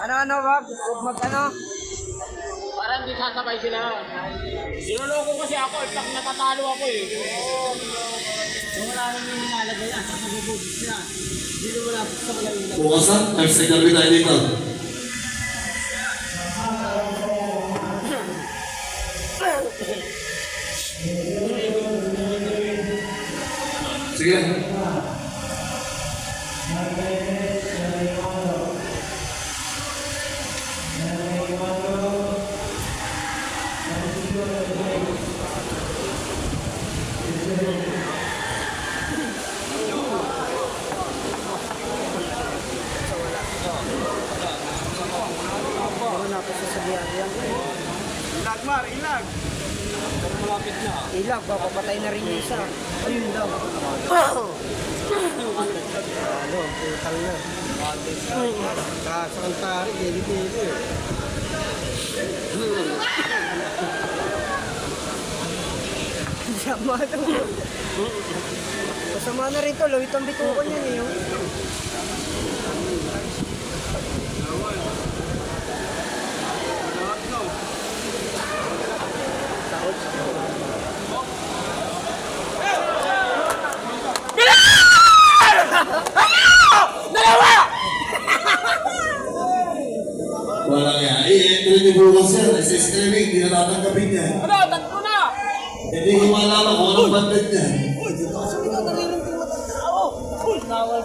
Ano, wag mag-ano? Para hindi sasabay sila. Sinuloko kasi ako, pag natatalo ako eh. Kung wala naman yung nilalagay, at nabubudis sila. Dito wala sa wala yung nilagay. Bukas na, next time kami tayo dito. Sige. Ilag, Mar, ilag. Malapit na. Ilag, papapatay na rin yung isa. Ayun daw. Ano, putal na. Kasakang tari, deli-deli. Sama daw. Kasama na rin to, lawit ang bituko niyan eh. Oh. Walang yan. I-entry niyo bukas yan. Sa screening, hindi na tatanggapin yan. Ano, tatlo na! Hindi ko malaman kung anong bandit yan. Uy, dito kasi may natalirong tingin matanda. Oh, uy, nawal.